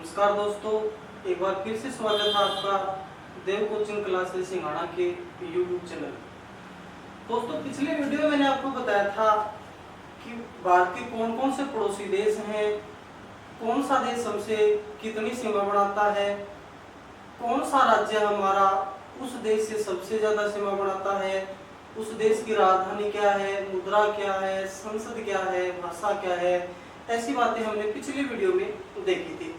नमस्कार दोस्तों, एक बार फिर से स्वागत है आपका देव कोचिंग क्लासेस सिंघाड़ा के यूट्यूब चैनल। दोस्तों, पिछले वीडियो में मैंने आपको बताया था कि भारत के कौन कौन से पड़ोसी देश हैं, कौन सा देश हमसे कितनी सीमा बढ़ाता है, कौन सा राज्य हमारा उस देश से सबसे ज्यादा सीमा बढ़ाता है, उस देश की राजधानी क्या है, मुद्रा क्या है, संसद क्या है, भाषा क्या है। ऐसी बातें हमने पिछली वीडियो में देखी थी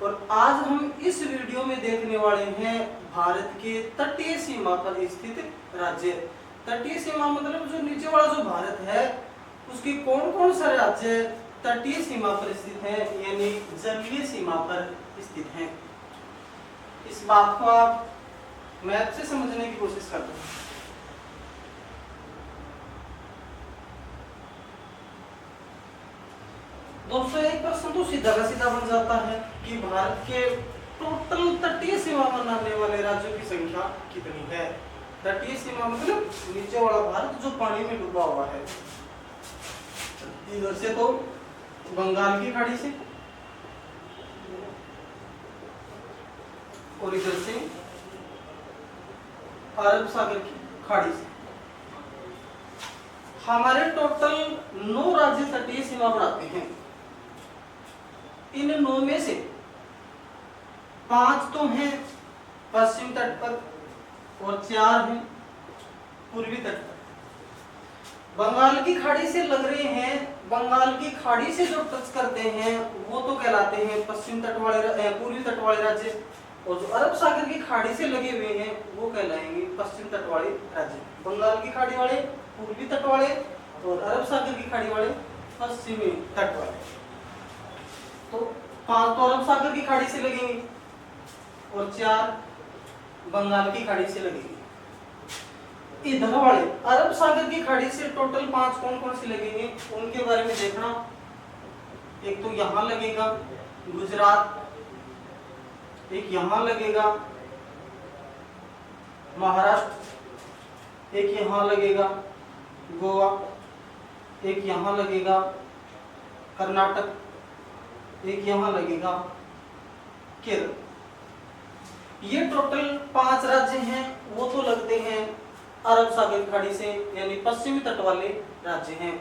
और आज हम इस वीडियो में देखने वाले हैं भारत के तटीय सीमा पर स्थित राज्य। तटीय सीमा मतलब जो नीचे वाला जो भारत है उसके कौन कौन से राज्य तटीय सीमा पर स्थित हैं, यानी जलीय सीमा पर स्थित हैं। इस बात को आप मैप से समझने की कोशिश करते हैं। दोस्तों, एक प्रश्न तो सीधा का सीधा बन जाता है कि भारत के टोटल तटीय सीमा बनाने वाले राज्यों की संख्या कितनी है। तटीय सीमा मतलब नीचे वाला भारत जो पानी में डूबा हुआ है। इधर से तो बंगाल की खाड़ी से और इधर से अरब सागर की खाड़ी से हमारे टोटल 9 राज्य तटीय सीमा बनाते हैं। इन 9 में से 5 तो हैं पश्चिम तट पर और 4 हैं पूर्वी तट पर। बंगाल की खाड़ी से लग रहे हैं, बंगाल की खाड़ी से जो टच करते हैं वो तो कहलाते हैं पश्चिम तट वाले पूर्वी तट वाले राज्य, और जो अरब सागर की खाड़ी से लगे हुए हैं वो कहलाएंगे पश्चिम तट वाले राज्य। बंगाल की खाड़ी वाले पूर्वी तट वाले और अरब सागर की खाड़ी वाले पश्चिमी तट वाले। तो 5 तो अरब सागर की खाड़ी से लगेंगे और 4 बंगाल की खाड़ी से लगेंगे। इधर वाले अरब सागर की खाड़ी से टोटल 5 कौन कौन से लगेंगे उनके बारे में देखना। एक तो यहां लगेगा गुजरात, एक यहां लगेगा महाराष्ट्र, एक यहां लगेगा गोवा, एक यहां लगेगा कर्नाटक, एक यहां लगेगा केरल। ये टोटल 5 राज्य हैं, वो तो लगते हैं अरब सागर खाड़ी से, यानी पश्चिमी तट वाले राज्य हैं।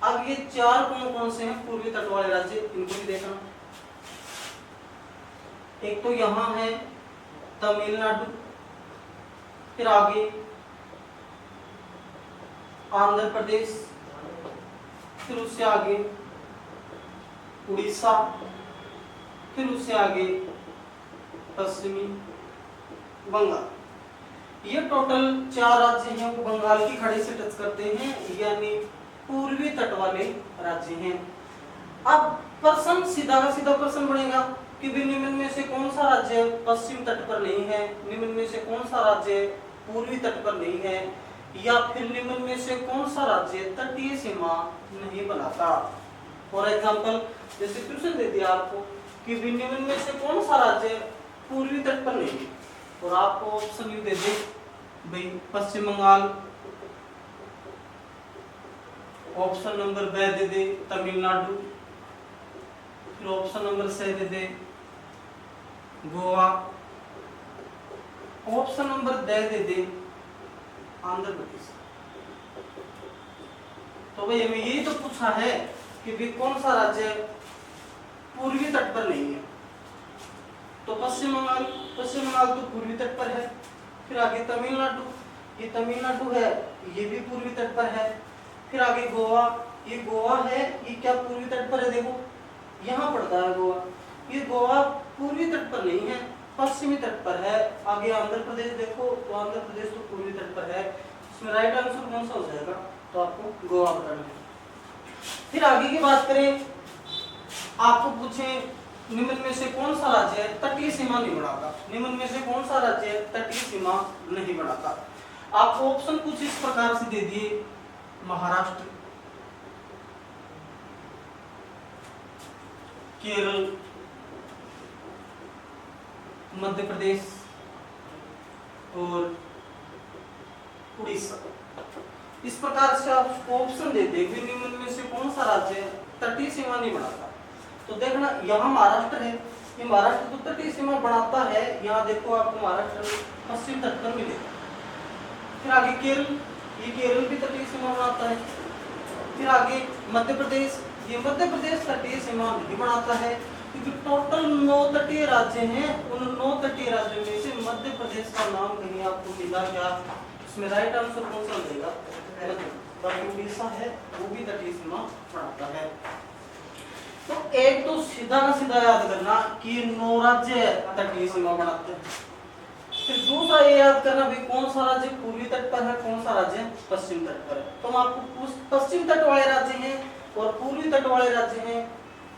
अब ये 4 कौन कौन से हैं पूर्वी तट वाले राज्य, इनको भी देखना। एक तो यहां है तमिलनाडु, फिर आगे आंध्र प्रदेश, फिर उससे आगे उड़ीसा, फिर उससे आगे पश्चिमी बंगाल। ये टोटल 4 राज्य हैं वो बंगाल की खाड़ी से टच करते हैं, यानी पूर्वी तट वाले राज्य हैं। अब प्रश्न सीधा का सीधा प्रश्न बनेगा कि निम्न में से कौन सा राज्य पश्चिम तट पर नहीं है, निम्न में से कौन सा राज्य पूर्वी तट पर नहीं है, या फिर निम्न में से कौन सा राज्य तटीय सीमा नहीं बनाता। फॉर एग्जाम्पल, जैसे क्वेश्चन दे दिया आपको कि निम्न में से कौन सा राज्य पूर्वी तट पर नहीं है, और आपको ऑप्शन यू दे दे भाई पश्चिम बंगाल, ऑप्शन नंबर ब दे दे तमिलनाडु, फिर ऑप्शन नंबर सी दे दे गोवा, ऑप्शन नंबर ड दे दे आंध्र प्रदेश। तो भाई हमें यही तो पूछा है कि भी कौन सा राज्य पूर्वी तट पर नहीं है। तो पश्चिम बंगाल तो पूर्वी तट पर है। फिर आगे तमिलनाडु, ये तमिलनाडु है, ये भी पूर्वी तट पर है। फिर आगे गोवा, ये गोवा है, ये क्या पूर्वी तट पर है, देखो यहाँ पड़ता है गोवा। ये गोवा पूर्वी तट पर नहीं है, पश्चिमी तट पर है। आगे आंध्र प्रदेश देखो, तो आंध्र प्रदेश तो पूर्वी तट पर है। इसमें राइट आंसर कौन सा हो जाएगा, तो आपको गोवा बताना है। फिर आगे की बात करें, आपको पूछे निम्न में से कौन सा राज्य तटीय सीमा नहीं बढ़ाता, निम्न में से कौन सा राज्य तटीय सीमा नहीं बढ़ाता। आपको ऑप्शन कुछ इस प्रकार से दे दिए, महाराष्ट्र, केरल, मध्य प्रदेश और उड़ीसा। इस प्रकार से आपको ऑप्शन दे दे निम्न में से कौन सा राज्य तटीय सीमा नहीं बढ़ाता। तो देखना, यहाँ महाराष्ट्र है, ये महाराष्ट्र तो तटीय सीमा बनाता है। यहाँ देखो आपको महाराष्ट्र पश्चिम तट पर मिलेगा। फिर आगे केरल, ये केरल भी तटीय सीमा बनाता है। फिर आगे मध्य प्रदेश, ये मध्य प्रदेश तटीय सीमा नहीं बनाता है, क्योंकि टोटल 9 तटीय राज्य हैं। उन 9 तटीय राज्यों में से मध्य प्रदेश का नाम कहीं आपको मिला क्या? इसमें राइट आंसर कौन सा मिलेगा? बाकी उड़ीसा है वो भी तटीय सीमा बनाता है। तो एक तो सीधा ना सीधा याद करना कि 9 राज्य तटीय सीमा बनाते हैं। फिर दूसरा ये याद करना भी कौन सा राज्य पूर्वी तट पर है, कौन सा राज्य पश्चिम तट पर है। तो मैं आपको पश्चिम तट वाले राज्य हैं और पूर्वी तट वाले राज्य हैं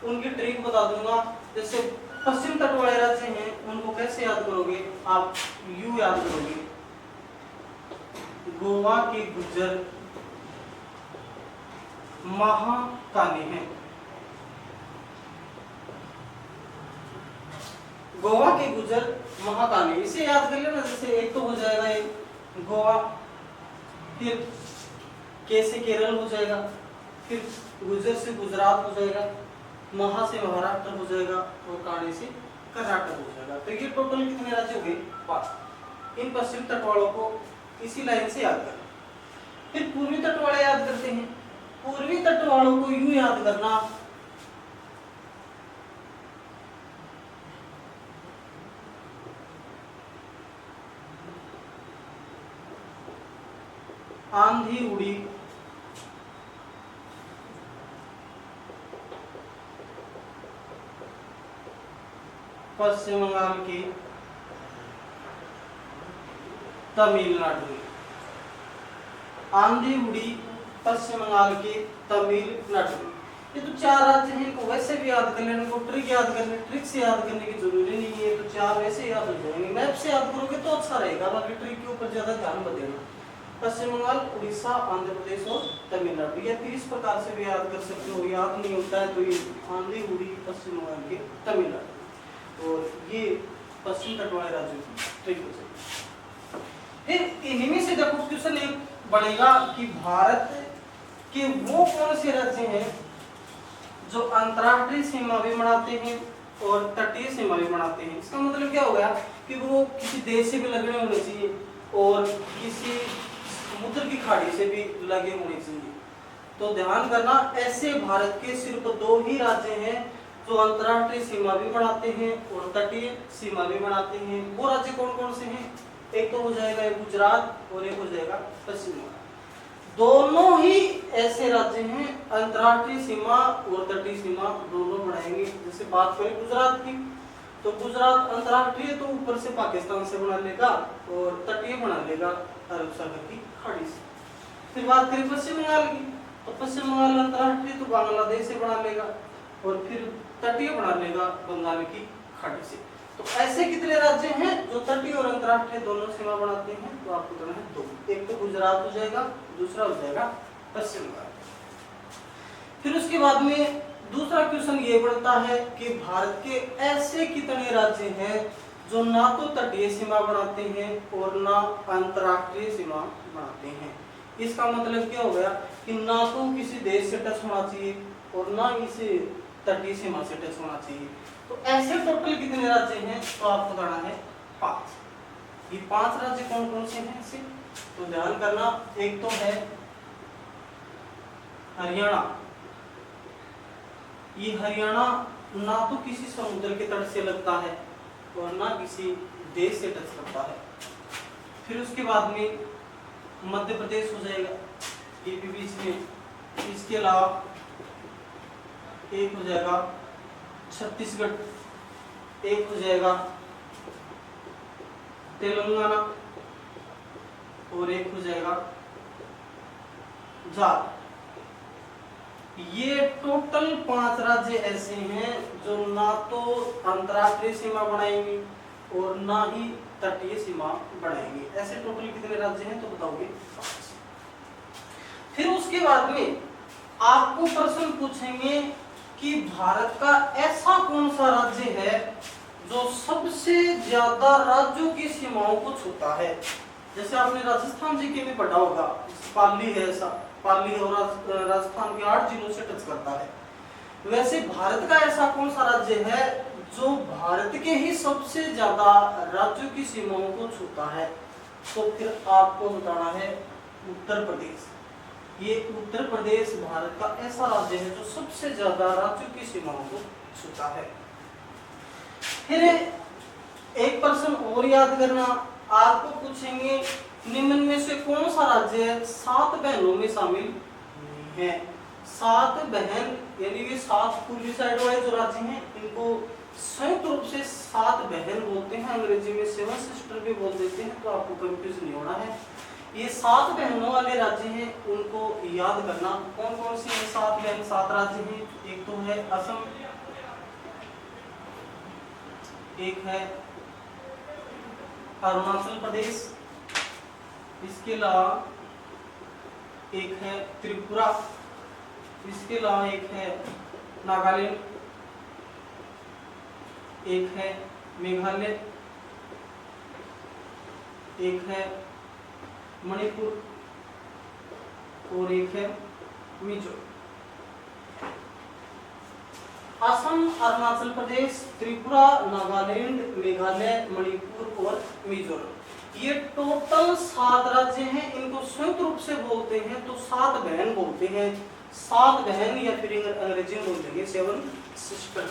उनकी ट्रिक बता दूंगा। जैसे पश्चिम तट वाले राज्य हैं उनको कैसे याद करोगे आप? यू याद करोगे, गोवा के गुज्जर महाकानी हैं। गोवा के गुज्जर महाकानी, इसे याद कर लेना। जैसे एक तो हो जाएगा ये गोवा, फिर के से केरल हो जाएगा, फिर गुज्जर से गुजरात हो जाएगा, महा से महाराष्ट्र हो जाएगा और कानी से कर्नाटक हो जाएगा। तो ये टोटल कितने राज्य हो गए? 5। इन पश्चिम तट वालों को इसी लाइन से याद करना। फिर पूर्वी तट वाले याद करते हैं। पूर्वी तट वालों को यूं याद करना, आंधी उड़ी, पश्चिम बंगाल की तमिलनाडु में। आंधी उड़ी पश्चिम बंगाल के तमिलनाडु में। ये तो 4 राज्य हैं, इनको वैसे भी याद कर लेने को, ट्रिक याद करने, ट्रिक से याद करने की जरूरी नहीं है। तो 4 वैसे याद हो जाएंगे, मैप से याद करोगे तो अच्छा रहेगा, बाकी ट्रिक के ऊपर ज्यादा ध्यान मत देना। पश्चिम बंगाल, उड़ीसा, आंध्र प्रदेश और तमिलनाडु, या फिर इस प्रकार से भी याद कर सकते हो। याद नहीं होता है तो ये आंधी उड़ी पश्चिम बंगाल के तमिलनाडु, और ये पश्चिम तट वाले राज्यों की ट्रिक हो जाएगी। फिर इन्हीं में से देखो क्वेश्चन एक बनेगा कि भारत के वो कौन से राज्य हैं जो अंतर्राष्ट्रीय सीमा भी बनाते हैं और तटीय सीमा भी बनाते हैं। इसका मतलब क्या हो गया कि वो किसी देश से भी लगे होने चाहिए और किसी समुद्र की खाड़ी से भी लगे होने चाहिए। तो ध्यान करना, ऐसे भारत के सिर्फ 2 ही राज्य हैं जो अंतर्राष्ट्रीय सीमा भी बनाते हैं और तटीय सीमा भी बनाते हैं। वो राज्य कौन कौन से हैं? एक तो हो जाएगा गुजरात और एक हो जाएगा पश्चिम बंगाल। दोनों ही ऐसे राज्य हैं अंतर्राष्ट्रीय सीमा और तटीय सीमा दोनों बनाएंगे। जैसे बात करें गुजरात की, तो गुजरात अंतर्राष्ट्रीय तो ऊपर से पाकिस्तान से बना लेगा और तटीय बना लेगा अरब सागर की खाड़ी से। फिर बात करें पश्चिम बंगाल की, तो पश्चिम बंगाल अंतर्राष्ट्रीय तो बांग्लादेश से बना लेगा और फिर तटीय बना लेगा बंगाल की खाड़ी से। तो ऐसे कितने राज्य हैं जो तटीय और अंतर्राष्ट्रीय दोनों सीमा बनाते हैं? तो आपको करना है 2, एक तो गुजरात हो जाएगा, दूसरा हो जाएगा पश्चिम बंगाल। फिर उसके बाद में दूसरा क्वेश्चन ये बनता है कि भारत के ऐसे कितने राज्य हैं जो ना तो तटीय सीमा बनाते हैं और ना अंतर्राष्ट्रीय सीमा बनाते हैं। इसका मतलब क्या हो गया कि ना तो किसी देश से टच होना चाहिए और ना इसे तटीय सीमा से टच होना चाहिए। तो ऐसे टोटल कितने राज्य हैं? तो आपको बताना है 5। ये 5 राज्य कौन कौन से हैं ऐसे? तो ध्यान करना, एक तो है हरियाणा। ये हरियाणा ना तो किसी समुद्र के तट से लगता है और ना किसी देश से टच करता है। फिर उसके बाद में मध्य प्रदेश हो जाएगा, ये भी बीच में। इसके अलावा एक हो जाएगा छत्तीसगढ़, एक हो जाएगा तेलंगाना और एक हो जाएगा झारखंड। ये टोटल 5 राज्य ऐसे हैं जो ना तो अंतर्राष्ट्रीय सीमा बनाएंगे और ना ही तटीय सीमा बनाएंगे। ऐसे टोटल कितने राज्य हैं? तो बताओगे 5। फिर उसके बाद में आपको प्रश्न पूछेंगे कि भारत का ऐसा कौन सा राज्य है जो सबसे ज्यादा राज्यों की सीमाओं को छूता है। जैसे आपने राजस्थान जी के में पढ़ा होगा, पाली है ऐसा, पाली और राजस्थान के 8 जिलों से टच करता है। वैसे भारत का ऐसा कौन सा राज्य है जो भारत के ही सबसे ज्यादा राज्यों की सीमाओं को छूता है, तो फिर आपको बताना है उत्तर प्रदेश। ये उत्तर प्रदेश भारत का ऐसा राज्य है जो सबसे ज्यादा राज्यों की सीमाओं को छूता है। फिर एक प्रश्न और याद करना, आपको पूछेंगे निम्न में से कौन सा राज्य 7 बहनों में शामिल नहीं है। 7 बहन यानी ये 7 पूर्वी साइड वाले जो राज्य हैं इनको संयुक्त रूप से 7 बहन बोलते हैं, अंग्रेजी में 7 सिस्टर भी बोल देते हैं, तो आपको कंफ्यूज नहीं होना है। ये 7 बहनों वाले राज्य हैं, उनको याद करना। कौन कौन से 7 बहन 7 राज्य हैं? एक तो है असम, एक है अरुणाचल प्रदेश, इसके अलावा एक है त्रिपुरा, इसके अलावा एक है नागालैंड, एक है मेघालय, एक है मणिपुर और एक है मिजोरम। असम, अरुणाचल प्रदेश, त्रिपुरा, नागालैंड, मेघालय, मणिपुर और मिजोरम, ये टोटल 7 राज्य हैं। इनको संयुक्त रूप से बोलते हैं तो 7 बहन बोलते हैं। 7 बहन या फिर अंग्रेजी में बोल देंगे 7 सिस्टर।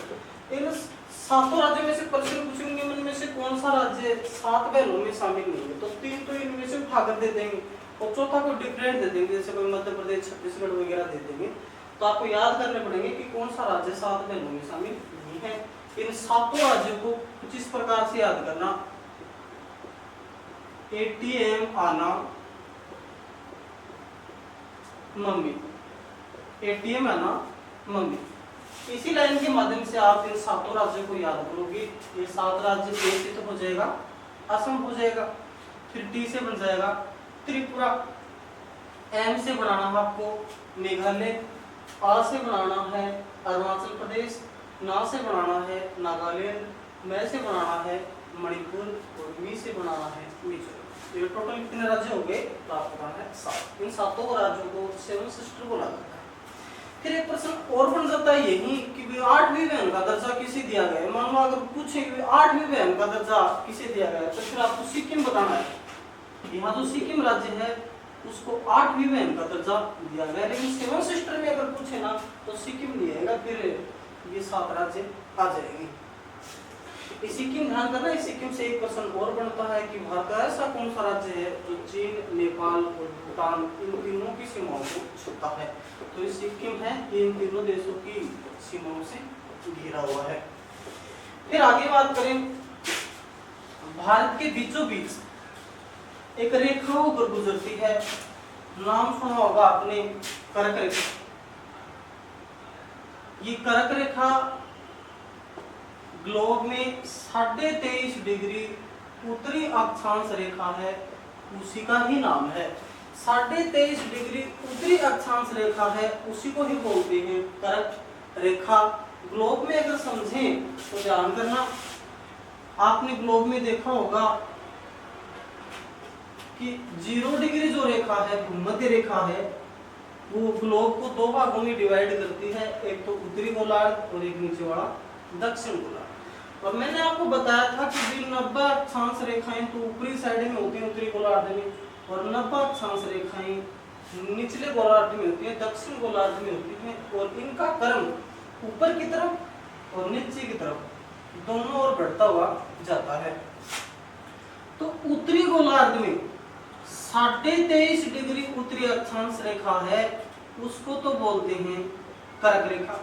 इन 7 राज्यों में से प्रश्न पूछेंगे निम्न में से कौन सा राज्य 7 बहनों में शामिल नहीं है, तो 3 तो इनमें से उठाकर दे देंगे और चौथा को डिफरेंट दे देंगे, जैसे कोई मध्य प्रदेश, छत्तीसगढ़ वगैरह दे देंगे। तो आपको याद करने पड़ेंगे कि कौन सा राज्य 7 बहनों में शामिल नहीं है। इन 7 राज्यों को कुछ इस प्रकार से याद करना। एटीएम आना मम्मी, एटीएम आना मम्मी। इसी लाइन के माध्यम से आप इन 7 राज्यों को याद करोगे। ये 7 राज्य ए से तो हो जाएगा, असम हो जाएगा, फिर टी से बन जाएगा त्रिपुरा, एम से बनाना है आपको मेघालय, आ से बनाना है अरुणाचल प्रदेश, ना से बनाना है नागालैंड, मैं से बनाना है मणिपुर और मी से बनाना है मिजोरम। ये टोटल कितने राज्य हो गए? तो आपको बताना है 7। इन 7 राज्यों को 7 सिस्टर बोला जाता है। फिर एक प्रश्न और बन जाता है यही कि 8वीं बहन का दर्जा किसे दिया गया है। मान लो अगर पूछे कि 8वीं बहन का दर्जा किसे दिया गया है, तो फिर आपको सिक्किम बताना है। यहाँ जो सिक्किम राज्य है उसको 8वीं बहन का दर्जा दिया गया है, लेकिन 7 सिस्टर में अगर पूछे ना तो सिक्किम नहीं आएगा, फिर ये 7 राज्य आ जाएंगे। सिक्किम ध्यान करना, इस सिक्किम से एक प्रश्न और बनता है कि भारत का ऐसा कौन सा राज्य है जो चीन, नेपाल और भूटान इन तीनों की सीमाओं को छूता है। तो ये सिक्किम है, ये इन तीनों देशों की सीमाओं से घिरा हुआ है। फिर आगे बात करें, भारत के बीचों बीच एक रेखा होकर गुजरती है, नाम सुना होगा आपने, कर्क रेखा। ये कर्क रेखा ग्लोब में 23.5 डिग्री उत्तरी अक्षांश रेखा है, उसी का ही नाम है। 23.5 डिग्री उत्तरी अक्षांश रेखा है, उसी को ही बोलते हैं कर्क रेखा। ग्लोब में अगर समझें तो ध्यान करना, आपने ग्लोब में देखा होगा कि 0 डिग्री जो रेखा है, भूमध्य रेखा है, वो ग्लोब को 2 भागों में डिवाइड करती है, एक तो उत्तरी गोलार्ध और एक नीचे वाला दक्षिण गोलार्ध। और मैंने आपको बताया था कि 90 अक्षांश रेखाएं तो ऊपरी साइड में होती हैं उत्तरी गोलार्ध में, और 90 अक्षांश रेखाएं निचले गोलार्ध में होती है, दक्षिण गोलार्ध में होती हैं, और इनका क्रम ऊपर की तरफ और नीचे की तरफ दोनों ओर बढ़ता हुआ जाता है। तो उत्तरी गोलार्ध में 23.5 डिग्री उत्तरी अक्षांश रेखा है, उसको तो बोलते हैं कर्क रेखा,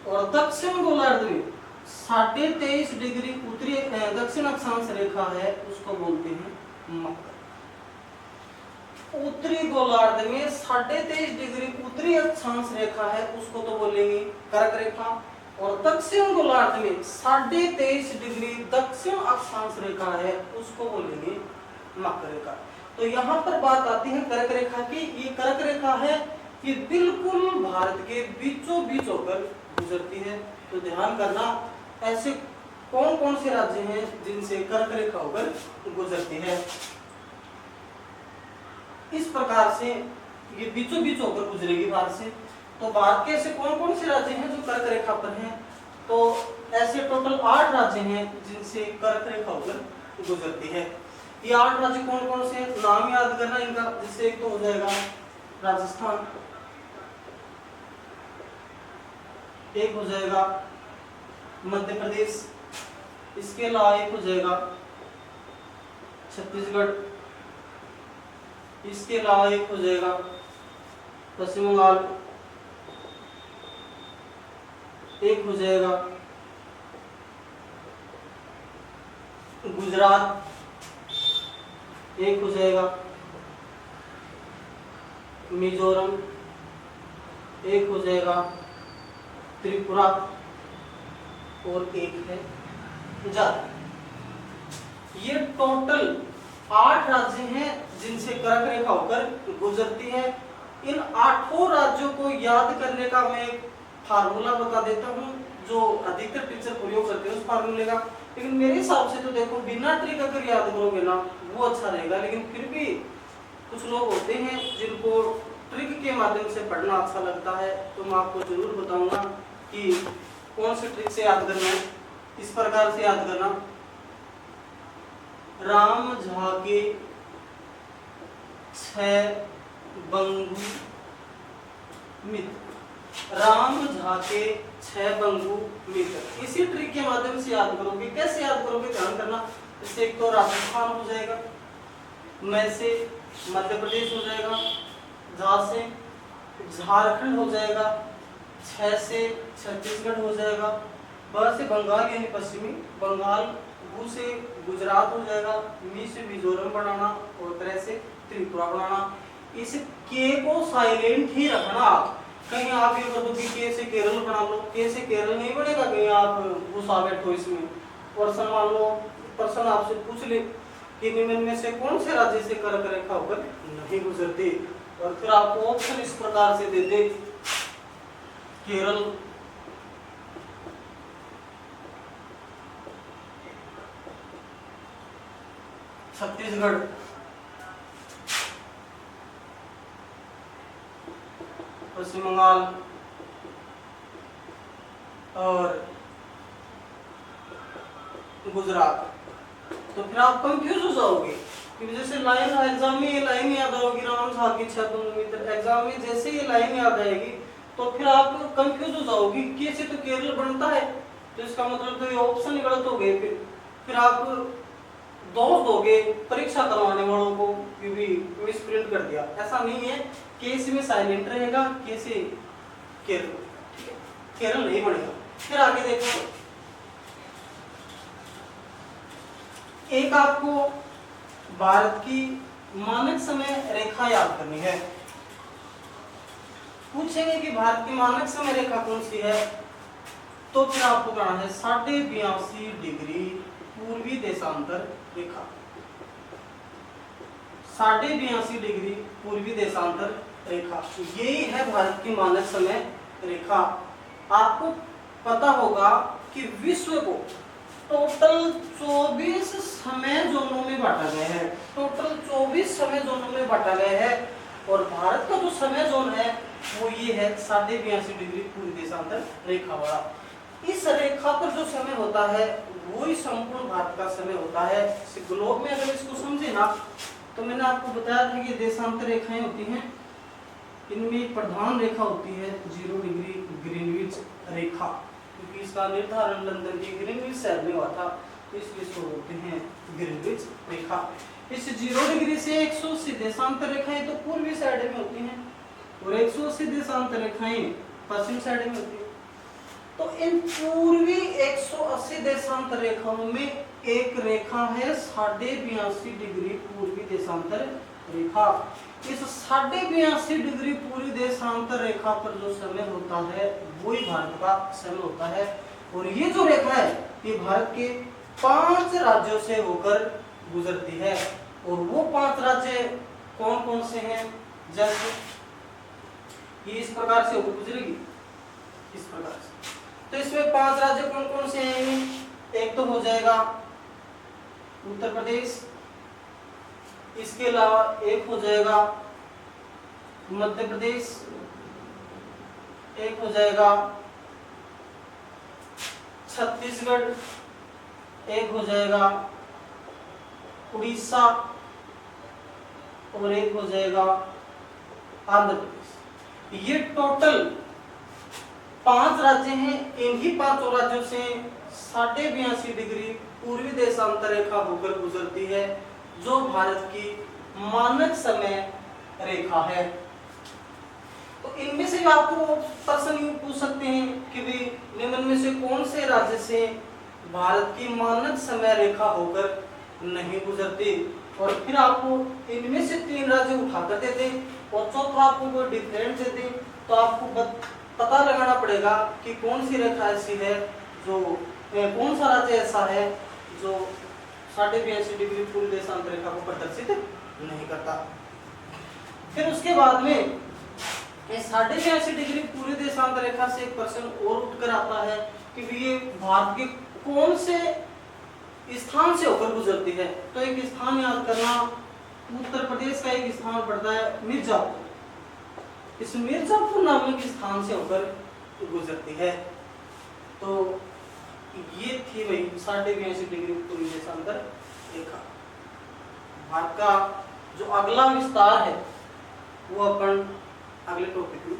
और दक्षिण गोलार्ध में 23.5 डिग्री उत्तरी दक्षिण अक्षांश रेखा है, उसको बोलते हैं मकर। उत्तरी गोलार्ध में 23.5 डिग्री उत्तरी अक्षांश रेखा है, उसको तो बोलेंगे कर्क रेखा, और दक्षिण गोलार्ध में 23.5 डिग्री दक्षिण अक्षांश रेखा है, उसको बोलेंगे मकर रेखा। तो यहाँ पर बात आती है कर्क रेखा की। ये कर्क रेखा है, ये बिल्कुल भारत के बीचों बीच होकर गुजरती है। तो ध्यान करना, ऐसे कौन कौन से राज्य हैं जिनसे कर्क रेखा होकर गुजरती है। इस प्रकार से ये बीचों बीच होकर गुजरेगी भारत से। तो भारत के ऐसे कौन कौन से राज्य हैं जो कर्क रेखा पर हैं? तो ऐसे टोटल 8 राज्य हैं जिनसे कर्क रेखा होकर गुजरती है। ये 8 राज्य कौन कौन से हैं, नाम याद करना इनका। जिससे एक तो हो जाएगा राजस्थान, एक हो जाएगा मध्य प्रदेश, इसके अलावा एक हो जाएगा छत्तीसगढ़, इसके अलावा एक हो जाएगा पश्चिम बंगाल, एक हो जाएगा गुजरात, एक हो जाएगा मिजोरम, एक हो जाएगा त्रिपुरा और एक है झारखंड। ये टोटल 8 राज्य हैं जिनसे कर्क रेखा होकर गुजरती है। इन 8 राज्यों को याद करने का मैं एक फार्मूला बता देता हूँ जो अधिकतर टीचर प्रयोग करते हैं उस फार्मूले का। लेकिन मेरे हिसाब से तो देखो बिना ट्रिक अगर याद करोगे ना वो अच्छा रहेगा, लेकिन फिर भी कुछ लोग होते हैं जिनको ट्रिक के माध्यम से पढ़ना अच्छा लगता है, तो मैं आपको जरूर बताऊंगा कि कौन सी ट्रिक से याद करना है। इस प्रकार से याद करना, राम झा के 6 बंधु मित्र, राम झा के 6 बंधु मित्र। इसी ट्रिक के माध्यम से याद करोगे। कैसे याद करोगे ध्यान करना। इससे एक तो राजस्थान हो जाएगा, मैं से मध्य प्रदेश हो जाएगा, झा से झारखंड हो जाएगा, 6 से छत्तीसगढ़ हो जाएगा, ब से बंगाल यानी पश्चिमी बंगाल, गु से गुजरात हो जाएगा, मी से मिजोरम बनाना और त्र से त्रिपुरा बनाना। इस के को साइलेंट ही रखना। आप कहीं आप ये कर दो कि के से केरल बना लो, के से केरल नहीं बनेगा, कहीं आप घुसा बैठो इसमें। पर्सन मान लो, पर्सन आपसे पूछ ले कि निम्न में से कौन से राज्य से कर्क रेखा होकर नहीं गुजरती, और फिर आपको ऑप्शन इस प्रकार से दे दे, केरल, छत्तीसगढ़, पश्चिम बंगाल और गुजरात। तो फिर आप कंफ्यूज हो जाओगे कि जैसे लाइन एग्जाम में ये लाइन याद आओगी, राम झा की 6 बंधु मित्र, एग्जाम में जैसे ये लाइन याद आएगी तो फिर आप कंफ्यूज हो जाओगे कि से तो केरल बनता है, तो इसका मतलब तो ये ऑप्शन ही गलत हो गए। फिर आप दोष दोगे परीक्षा करवाने वालों को कि भी मिसप्रिंट कर दिया। ऐसा नहीं है, केस में साइलेंट रहेगा, केस केरल, केरल नहीं बनेगा। फिर आगे देखो, एक आपको भारत की मानक समय रेखा याद करनी है। पूछेंगे कि भारत की मानक समय रेखा कौन सी है, तो फिर आपको कहना है 82.5 डिग्री पूर्वी देशांतर रेखा। 82.5 डिग्री पूर्वी देशांतर रेखा, यही है भारत की मानक समय रेखा। आपको पता होगा कि विश्व को टोटल 24 समय जोनों में बांटा गया है, टोटल 24 समय जोनों में बांटा गया है, और भारत का जो समय जोन है वो ये है 82.5 डिग्री पूर्वी देशांतर रेखा वाला। इस रेखा पर जो समय होता है वो ही संपूर्ण भारत का समय होता है। ग्लोब में अगर इसको समझे ना, तो मैंने आपको बताया था कि देशांतर रेखाएं होती हैं, इनमें प्रधान रेखा होती है 0 डिग्री ग्रीनविच रेखा, क्योंकि इसका निर्धारण लंदन के ग्रीनविच शहर में हुआ था, तो इसलिए इसको बोलते हैं ग्रीनविच रेखा। इस 0 डिग्री से 180 देशांतर रेखाएं तो पूर्वी साइड में होती हैं और 180 देशांतर रेखाएं पश्चिम साइड में होती है। तो इन पूर्वी 180 देशांतर रेखाओं में एक रेखा है 82.5 डिग्री पूर्वी देशांतर रेखा। इस 82.5 डिग्री पूर्वी देशांतर रेखा पर जो समय होता है वही भारत का समय होता है। और ये जो रेखा है ये भारत के 5 राज्यों से होकर गुजरती है, और वो 5 राज्य कौन कौन से हैं, जैसे ये इस प्रकार से होकर गुजरेगी, इस प्रकार से। तो इसमें 5 राज्य कौन कौन से हैं, एक तो हो जाएगा उत्तर प्रदेश, इसके अलावा एक हो जाएगा मध्य प्रदेश, एक हो जाएगा छत्तीसगढ़, एक हो जाएगा उड़ीसा और एक हो जाएगा आंध्र प्रदेश। ये टोटल 5 राज्य हैं। इन्हीं 5 राज्यों से 82.5 डिग्री पूर्वी देशांतर रेखा होकर गुजरती है, जो भारत की मानक समय रेखा है। तो इनमें से आपको प्रश्न यूं पूछ सकते हैं कि भी निम्न में से कौन से राज्य से भारत की मानक समय रेखा होकर नहीं गुजरती, और फिर आपको इनमें से 3 राज्य उठाकर दे दें और चौथा आपको कोई डिफरेंट दे दें, तो आपको पता लगाना पड़ेगा कि कौन सी रेखा ऐसी है जो कौन सा राज्य ऐसा है जो 82.5 डिग्री पूर्वी देशांतर रेखा को प्रदर्शित नहीं करता। फिर उसके बाद में 82.5 डिग्री पूर्वी देशांतर रेखा से एक प्रश्न और उठकर आता है कि ये भारत के कौन से स्थान से होकर गुजरती है। तो एक स्थान याद करना, उत्तर प्रदेश का एक स्थान पड़ता है मिर्जापुर। इस मिर्जापुर नामक स्थान से होकर गुजरती है। तो ये थी भाई 82.5 डिग्री पूर्वी देशांतर रेखा। भारत का जो अगला विस्तार है वो अपन अगले टॉपिक में